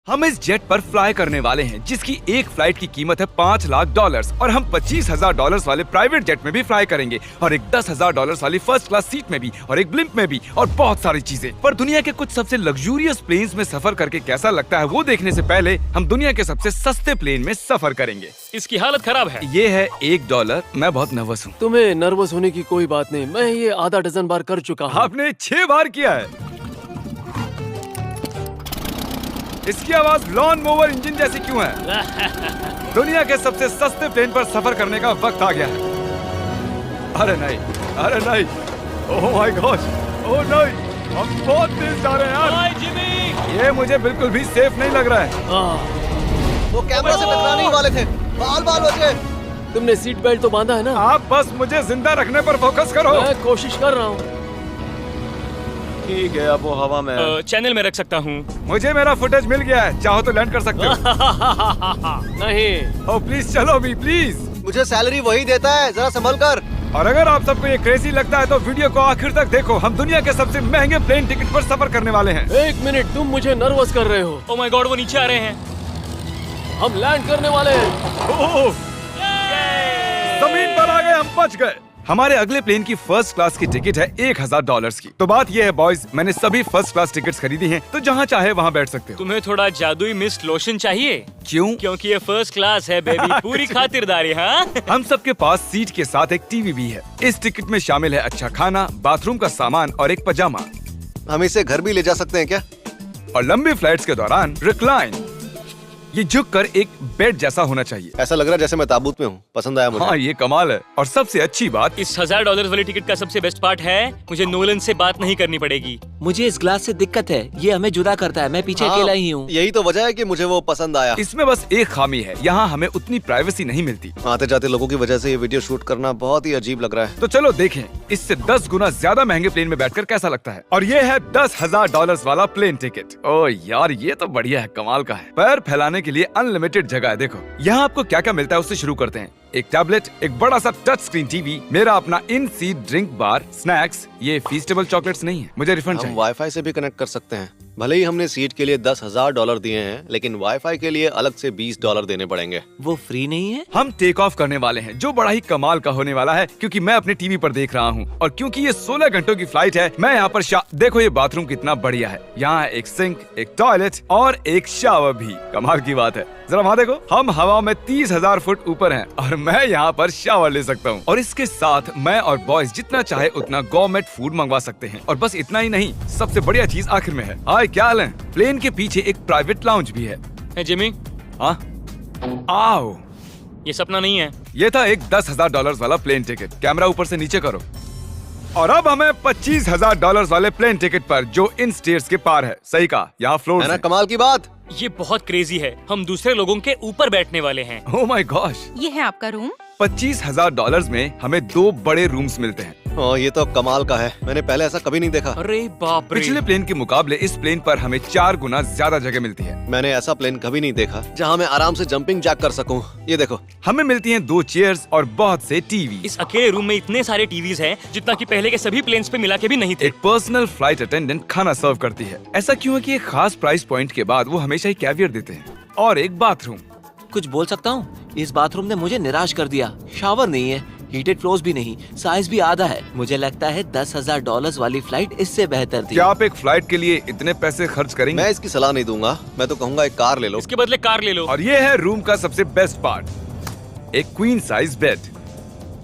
हम इस जेट पर फ्लाई करने वाले हैं जिसकी एक फ्लाइट की कीमत है $5 लाख और हम $25,000 वाले प्राइवेट जेट में भी फ्लाई करेंगे और एक $10,000 वाली फर्स्ट क्लास सीट में भी और एक ब्लिम्प में भी और बहुत सारी चीजें। पर दुनिया के कुछ सबसे लग्जूरियस प्लेन्स में सफर करके कैसा लगता है वो देखने से पहले हम दुनिया के सबसे सस्ते प्लेन में सफर करेंगे। इसकी हालत खराब है। ये है $1। मैं बहुत नर्वस हूँ। तुम्हें नर्वस होने की कोई बात नहीं, मैं ये आधा डजन बार कर चुका हूँ। आपने 6 बार किया है। इसकी आवाज लॉन मोवर इंजन जैसी क्यों है? दुनिया के सबसे सस्ते प्लेन पर सफर करने का वक्त आ गया है। अरे नहीं, अरे नहीं, ओह माय गॉड, ओह नहीं, हम बहुत तेज जा रहे हैं यार। हाय जिमी, ये मुझे बिल्कुल भी सेफ नहीं लग रहा है। वो कैमरा से टकराने ही वाले थे, बाल बच गए। तुमने सीट बेल्ट तो बांधा है ना? आप बस मुझे जिंदा रखने पर फोकस करो। मैं कोशिश कर रहा हूँ। ठीक है, अब वो हवा में है। चैनल में रख सकता हूँ। मुझे मेरा फुटेज मिल गया है, चाहो तो लैंड कर सकते हो। नहीं। ओह प्लीज चलो भी प्लीज। मुझे सैलरी वही देता है, जरा संभल कर। और अगर आप सबको ये क्रेजी लगता है तो वीडियो को आखिर तक देखो। हम दुनिया के सबसे महंगे प्लेन टिकट पर सफर करने वाले हैं। एक मिनट, तुम मुझे नर्वस कर रहे हो। ओह माय गॉड, वो नीचे आ रहे हैं। हम लैंड करने वाले हैं। ओह, जमीन पर आ गए, हम बच गए। हमारे अगले प्लेन की फर्स्ट क्लास की टिकट है $1,000 की। तो बात ये है बॉयज, मैंने सभी फर्स्ट क्लास टिकट्स खरीदी हैं, तो जहाँ चाहे वहाँ बैठ सकते हो। तुम्हें थोड़ा जादुई मिस्ट लोशन चाहिए? क्यों? क्योंकि ये फर्स्ट क्लास है बेबी, पूरी खातिरदारी। हाँ, हम सबके पास सीट के साथ एक टीवी भी है। इस टिकट में शामिल है अच्छा खाना, बाथरूम का सामान और एक पजामा। हम इसे घर भी ले जा सकते हैं क्या? और लंबी फ्लाइट्स के दौरान रिक्लाइन, ये झुक कर एक बेड जैसा होना चाहिए। ऐसा लग रहा है जैसे मैं ताबूत में हूँ। पसंद आया मुझे। हाँ, ये कमाल है। और सबसे अच्छी बात, इस $1,000 वाली टिकट का सबसे बेस्ट पार्ट है मुझे नोलन से बात नहीं करनी पड़ेगी। मुझे इस ग्लास से दिक्कत है, ये हमें जुदा करता है। मैं पीछे अकेला ही हूँ। यही तो वजह है कि मुझे वो पसंद आया। इसमें बस एक खामी है, यहाँ हमें उतनी प्राइवेसी नहीं मिलती। आते जाते लोगों की वजह से ये वीडियो शूट करना बहुत ही अजीब लग रहा है। तो चलो देखें इससे 10 गुना ज्यादा महंगे प्लेन में बैठकर कैसा लगता है। और ये है $10,000 वाला प्लेन टिकट। ओह यार, ये तो बढ़िया है, कमाल का है। पैर फैलाने के लिए अनलिमिटेड जगह है। देखो यहाँ आपको क्या क्या मिलता है, उससे शुरू करते हैं। एक टैबलेट, एक बड़ा सा टच स्क्रीन टीवी, मेरा अपना इन सीट ड्रिंक बार, स्नैक्स। ये फीस्टेबल चॉकलेट्स नहीं है, मुझे रिफंड हम चाहिए। वाईफाई से भी कनेक्ट कर सकते हैं। भले ही हमने सीट के लिए $10,000 दिए हैं, लेकिन वाईफाई के लिए अलग से $20 देने पड़ेंगे। वो फ्री नहीं है? हम टेक ऑफ करने वाले हैं, जो बड़ा ही कमाल का होने वाला है, क्योंकि मैं अपने टीवी पर देख रहा हूँ। और क्योंकि ये 16 घंटों की फ्लाइट है, मैं यहाँ पर देखो ये बाथरूम कितना बढ़िया है। यहाँ है एक सिंक, एक टॉयलेट और एक शावर भी। कमाल की बात है, जरा वहाँ देखो, हम हवा में 30,000 फुट ऊपर हैं और मैं यहाँ पर शावर ले सकता हूँ। और इसके साथ मैं और बॉयज जितना चाहे उतना गवर्नमेंट फूड मंगवा सकते हैं। और बस इतना ही नहीं, सबसे बढ़िया चीज आखिर में है। हाय, क्या हाल है? प्लेन के पीछे एक प्राइवेट लाउंज भी है। है जिमी, हाँ, आओ। ये सपना नहीं है। ये था एक $10,000 वाला प्लेन टिकट। कैमरा ऊपर से नीचे करो। और अब हमें $25,000 वाले प्लेन टिकट पर, जो इन स्टेयर्स के पार है। सही कहा, यहाँ फ्लोर है ना कमाल की बात। ये बहुत क्रेजी है, हम दूसरे लोगों के ऊपर बैठने वाले हैं। Oh my gosh. ये है आपका रूम। $25,000 में हमें 2 बड़े रूम्स मिलते हैं। ये तो कमाल का है, मैंने पहले ऐसा कभी नहीं देखा। अरे बाप रे। पिछले प्लेन के मुकाबले इस प्लेन पर हमें 4 गुना ज्यादा जगह मिलती है। मैंने ऐसा प्लेन कभी नहीं देखा जहाँ मैं आराम से जंपिंग जैक कर सकूं। ये देखो, हमें मिलती हैं 2 चेयर्स और बहुत से टीवी। इस अकेले रूम में इतने सारे टीवीज हैं जितना कि पहले के सभी प्लेन्स पे मिला के भी नहीं थे। एक पर्सनल फ्लाइट अटेंडेंट खाना सर्व करती है। ऐसा क्यों है कि एक खास प्राइस पॉइंट के बाद वो हमेशा ही कैवियर देते हैं। और एक बाथरूम। कुछ बोल सकता हूँ? इस बाथरूम ने मुझे निराश कर दिया। शावर नहीं है, हीटेड फ्लोर्स भी नहीं, साइज भी आधा है। मुझे लगता है $10,000 वाली फ्लाइट इससे बेहतर थी। क्या आप एक फ्लाइट के लिए इतने पैसे खर्च करेंगे? मैं इसकी सलाह नहीं दूंगा। मैं तो कहूँगा एक कार ले लो। इसके बदले कार ले लो। और ये है रूम का सबसे बेस्ट पार्ट, एक क्वीन साइज बेड।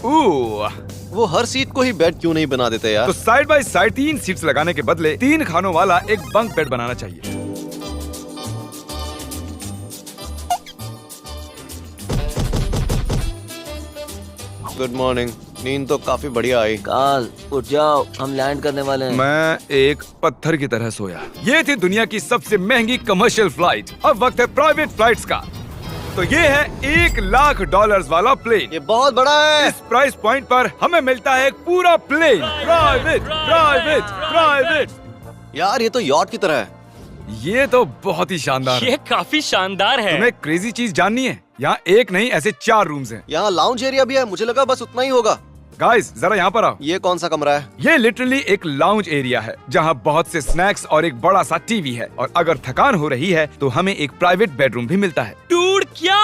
वो हर सीट को ही बेड क्यों नहीं बना देते यार? तो साइड बाय साइड 3 सीट्स लगाने के बदले 3 खानों वाला एक बंक बेड बनाना चाहिए। Good morning. नींद तो काफी बढ़िया आई। काल, उठ जाओ, हम लैंड करने वाले हैं। मैं एक पत्थर की तरह सोया। ये थी दुनिया की सबसे महंगी कमर्शियल फ्लाइट। अब वक्त है प्राइवेट फ्लाइट्स का। तो ये है $1,00,000 वाला प्लेन। ये बहुत बड़ा है। इस प्राइस पॉइंट पर हमें मिलता है एक पूरा प्लेन। Private, private, private. यार ये तो यॉट की तरह है। ये तो बहुत ही शानदार है। ये काफी शानदार है। तुम्हें क्रेजी चीज जाननी है? यहाँ एक नहीं, ऐसे 4 रूम्स हैं। यहाँ लाउंज एरिया भी है, मुझे लगा बस उतना ही होगा। गाइस जरा यहाँ पर आओ। ये कौन सा कमरा है? ये लिटरली एक लाउंज एरिया है जहाँ बहुत से स्नैक्स और एक बड़ा सा टीवी है, और अगर थकान हो रही है तो हमें एक प्राइवेट बेडरूम भी मिलता है। डूड क्या?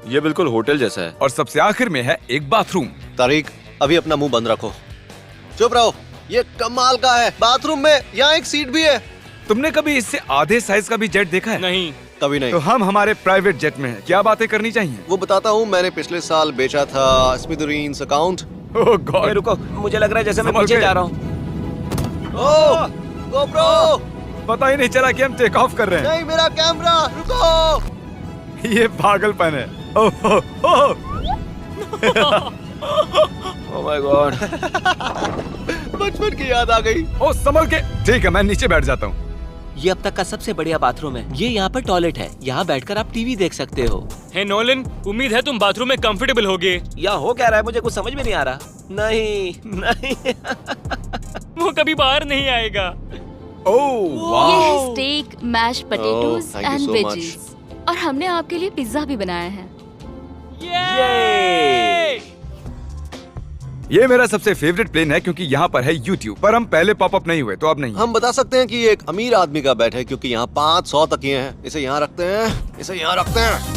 ये बिल्कुल होटल जैसा है। और सबसे आखिर में है एक बाथरूम। तारिक, अभी अपना मुंह बंद रखो। चुप रहो। ये कमाल का है। बाथरूम में यहाँ एक सीट भी है। तुमने कभी इससे आधे साइज का भी जेट देखा है? नहीं। कभी नहीं। तो हम हमारे प्राइवेट जेट में हैं। क्या बातें करनी चाहिए? वो बताता हूँ, मैंने पिछले साल बेचा था स्मिथेरियंस अकाउंट। ओह ए, गॉड, रुको, मुझे लग रहा है जैसे मैं संभल पीछे के। जा रहा हूँ। ओह गोप्रो, पता ही नहीं चला कि हम टेक ऑफ कर रहे हैं। नहीं मेरा कैमरा, रुको। ये पागलपन है। Oh oh, oh. Oh my god. बचपन की याद आ गई। ओह संभल के। ठीक है, मैं नीचे बैठ जाता हूँ। ये अब तक का सबसे बढ़िया बाथरूम है। ये यहाँ पर टॉयलेट है। यहाँ बैठकर आप टीवी देख सकते हो। हे नोलन, उम्मीद है तुम बाथरूम में कंफर्टेबल होगे। या हो क्या रहा है, मुझे कुछ समझ में नहीं आ रहा। नहीं नहीं। वो कभी बाहर नहीं आएगा। ओह ये वाह, है steak, mash potatoes thank you and so veggies. और हमने आपके लिए पिज्जा भी बनाया है। ये ये मेरा सबसे फेवरेट प्लेन है क्योंकि यहाँ पर है YouTube। पर हम पहले पॉपअप नहीं हुए तो अब नहीं। हम बता सकते हैं कि ये एक अमीर आदमी का बेड है क्योंकि यहाँ 500 तकिए हैं। इसे यहाँ रखते हैं, इसे यहाँ रखते हैं।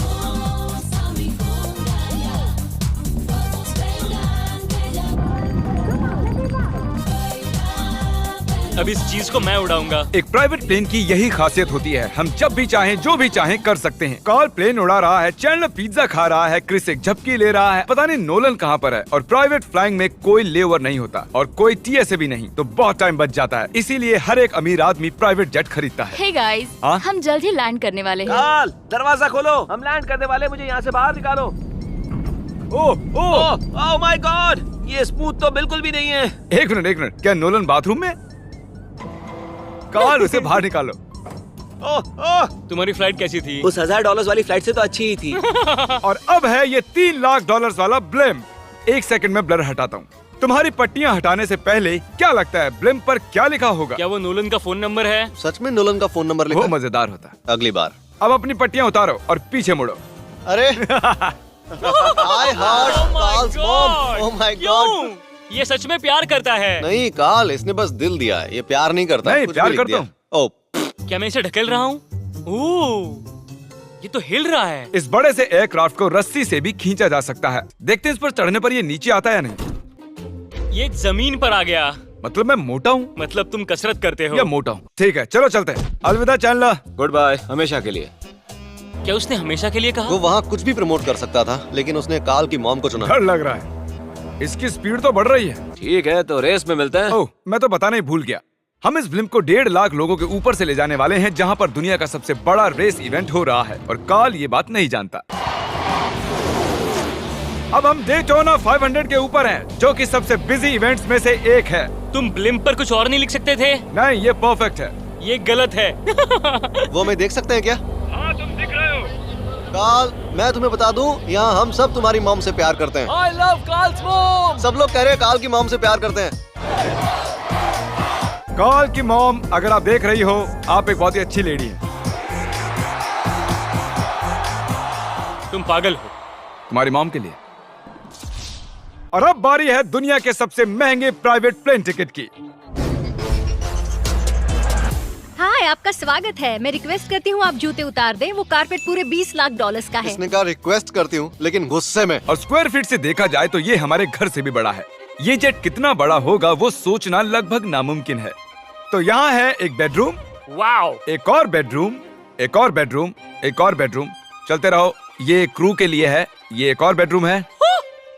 अब इस चीज को मैं उड़ाऊंगा। एक प्राइवेट प्लेन की यही खासियत होती है, हम जब भी चाहें जो भी चाहें कर सकते हैं। कार्ल प्लेन उड़ा रहा है, चैंडलर पिज्जा खा रहा है, क्रिस एक झपकी ले रहा है, पता नहीं नोलन कहाँ पर है। और प्राइवेट फ्लाइंग में कोई लेओवर नहीं होता और कोई TSA भी नहीं, तो बहुत टाइम बच जाता है। इसीलिए हर एक अमीर आदमी प्राइवेट जेट खरीदता है। हे गाइस, हाँ? हम जल्द ही लैंड करने वाले हैं। काल, दरवाजा खोलो, हम लैंड करने वाले। मुझे यहाँ से बाहर निकालो। ओह ओह, ओह माय गॉड, ये स्मूथ तो बिल्कुल भी नहीं है। एक मिनट, क्या नोलन बाथरूम में? कार्ल उसे बाहर निकालो। ओह ओह, तुम्हारी फ्लाइट कैसी थी? उस $1000 वाली फ्लाइट से तो अच्छी ही थी। और अब है ये $3 लाख वाला ब्लिम। एक सेकंड में ब्लर हटाता हूँ। तुम्हारी पट्टियाँ हटाने से पहले क्या लगता है ब्लिम पर क्या लिखा होगा? क्या वो नोलन का फोन नंबर है? सच में नोलन का फोन नंबर लिखा वो है? मजेदार होता। अगली बार। अब अपनी पट्टियाँ उतारो और पीछे मुड़ो। अरे I heart Carl's mom. Oh my god. क्यों? ये सच में प्यार करता है। नहीं कार्ल, इसने बस दिल दिया है, ये प्यार नहीं करता। नहीं, कुछ प्यार भी लिख करता दिया। ओह, क्या मैं इसे ढकेल रहा हूँ? ओह, ये तो हिल रहा है। इस बड़े से एयरक्राफ्ट को रस्सी से भी खींचा जा सकता है। देखते हैं इस पर चढ़ने पर ये नीचे आता है या नहीं। ये जमीन पर आ गया। मतलब मैं मोटा हूँ मतलब तुम कसरत करते हो। या मोटा हूँ? ठीक है, चलो चलते हैं। अलविदा चैंडलर। गुड बाय, हमेशा के लिए। क्या उसने हमेशा के लिए कहा? वो वहाँ कुछ भी प्रमोट कर सकता था, लेकिन उसने कार्ल की मॉम को चुना। डर लग रहा है, इसकी स्पीड तो बढ़ रही है। ठीक है, तो रेस में मिलते हैं। ओह, मैं तो बताना ही भूल गया। हम इस फिल्म को 1.5 लाख लोगों के ऊपर से ले जाने वाले हैं, जहां पर दुनिया का सबसे बड़ा रेस इवेंट हो रहा है, और कार्ल ये बात नहीं जानता। अब हम डेटोना 500 के ऊपर हैं, जो कि सबसे बिजी इवेंट्स में से एक है। तुम ब्लिम्प पर कुछ और नहीं लिख सकते थे? नहीं, ये परफेक्ट है। ये गलत है। वो हमें देख सकते हैं क्या? हाँ, तुम दिख रहे हो। कार्ल, मैं तुम्हें बता दूं, यहाँ हम सब तुम्हारी मॉम से प्यार करते हैं। I love Carl's mom! सब लोग कह रहे हैं कार्ल की मॉम से प्यार करते हैं। कार्ल की मॉम, अगर आप देख रही हो, आप एक बहुत ही अच्छी लेडी हैं। तुम पागल हो। तुम्हारी मॉम के लिए। और अब बारी है दुनिया के सबसे महंगे प्राइवेट प्लेन टिकट की। हाय, आपका स्वागत है। मैं रिक्वेस्ट करती हूँ आप जूते उतार दें। वो कारपेट पूरे $20 लाख का है। इसने कहा रिक्वेस्ट करती हूँ, लेकिन गुस्से में। और स्क्वायर फीट से देखा जाए तो ये हमारे घर से भी बड़ा है। ये जेट कितना बड़ा होगा वो सोचना लगभग नामुमकिन है। तो यहाँ है एक बेडरूम, वाओ, एक और बेडरूम, एक और बेडरूम, एक और बेडरूम। चलते रहो। ये क्रू के लिए है, ये एक और बेडरूम है।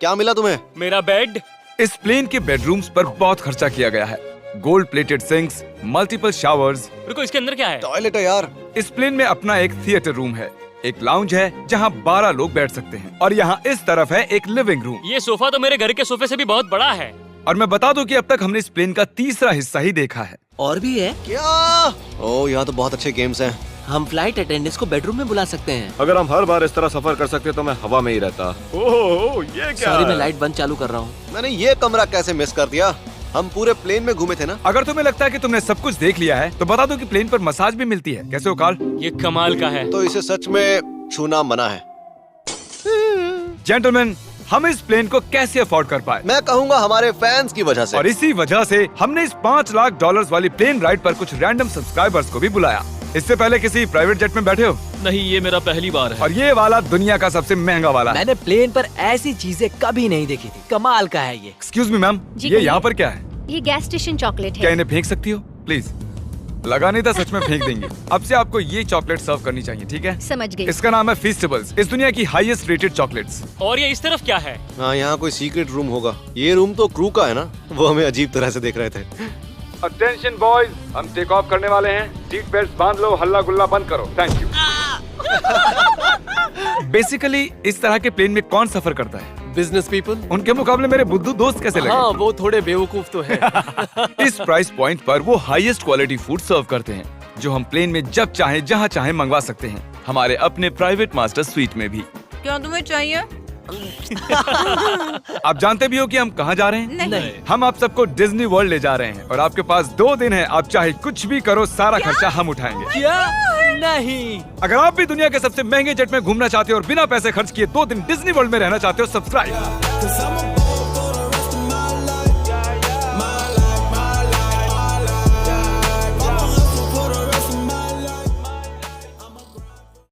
क्या मिला तुम्हें? मेरा बेड। इस प्लेन के बेडरूम्स पर बहुत खर्चा किया गया है। Gold plated sinks, multiple showers. रुको, इसके अंदर क्या है? टॉयलेट है यार। इस प्लेन में अपना एक थिएटर रूम है, एक लाउंज है जहाँ 12 लोग बैठ सकते हैं, और यहाँ इस तरफ है एक लिविंग रूम। ये सोफा तो मेरे घर के सोफे से भी बहुत बड़ा है। और मैं बता दूं कि अब तक हमने इस प्लेन का तीसरा हिस्सा ही देखा है। और भी है। क्या? ओह, यहाँ तो बहुत अच्छे गेम्स हैं। हम फ्लाइट अटेंडेंट्स को बेडरूम में बुला सकते हैं। अगर हम हर बार इस तरह सफर कर सकते तो मैं हवा में ही रहता। ओह, ये क्या? सॉरी, मैं लाइट बंद चालू कर रहा हूँ। मैंने ये कमरा कैसे मिस कर दिया? हम पूरे प्लेन में घूमे थे ना। अगर तुम्हें लगता है कि तुमने सब कुछ देख लिया है तो बता दो कि प्लेन पर मसाज भी मिलती है। कैसे हो कार्ल? ये कमाल का है। तो इसे सच में छूना मना है। जेंटलमैन, हम इस प्लेन को कैसे अफोर्ड कर पाए। मैं कहूँगा हमारे फैंस की वजह से। और इसी वजह से हमने इस $5 लाख वाली प्लेन राइड पर कुछ रैंडम सब्सक्राइबर्स को भी बुलाया। इससे पहले किसी प्राइवेट जेट में बैठे हो? नहीं, ये मेरा पहली बार है। और ये वाला दुनिया का सबसे महंगा वाला है। मैंने प्लेन पर ऐसी चीजें कभी नहीं देखी थी। कमाल का है ये। एक्सक्यूज मी मैम, जी ये कहिए। यहाँ पर क्या है? ये गैस स्टेशन चॉकलेट क्या है। इन्हें फेंक सकती हो प्लीज? लगा नहीं था, सच में फेंक देंगे। अब से आपको ये चॉकलेट सर्व करनी चाहिए, ठीक है? समझ गई। इसका नाम है फीस्टेबल्स, इस दुनिया की हाईएस्ट रेटेड चॉकलेट्स। और ये इस तरफ क्या है? हाँ, यहाँ कोई सीक्रेट रूम होगा। ये रूम तो क्रू का है ना, वो हमें अजीब तरह से देख रहे थे। अटेंशन बॉयज, हम टेक ऑफ करने वाले हैं। सीट बेल्ट बांध लो, हल्ला गुल्ला बंद करो। Thank you. बेसिकली इस तरह के प्लेन में कौन सफर करता है? Business people. उनके मुकाबले मेरे बुद्धू दोस्त कैसे लगे? हाँ, वो थोड़े बेवकूफ तो है। इस प्राइस पॉइंट पर वो हाईएस्ट क्वालिटी फूड सर्व करते हैं, जो हम प्लेन में जब चाहे जहाँ चाहे मंगवा सकते हैं, हमारे अपने प्राइवेट मास्टर स्वीट में भी। क्या तुम्हें चाहिए? आप जानते भी हो कि हम कहाँ जा रहे हैं? नहीं। हम आप सबको डिज्नी वर्ल्ड ले जा रहे हैं और आपके पास 2 दिन है। आप चाहे कुछ भी करो, सारा खर्चा हम उठाएंगे। क्या? नहीं। अगर आप भी दुनिया के सबसे महंगे जेट में घूमना चाहते हो और बिना पैसे खर्च किए 2 दिन डिज्नी वर्ल्ड में रहना चाहते हो, सब्सक्राइब।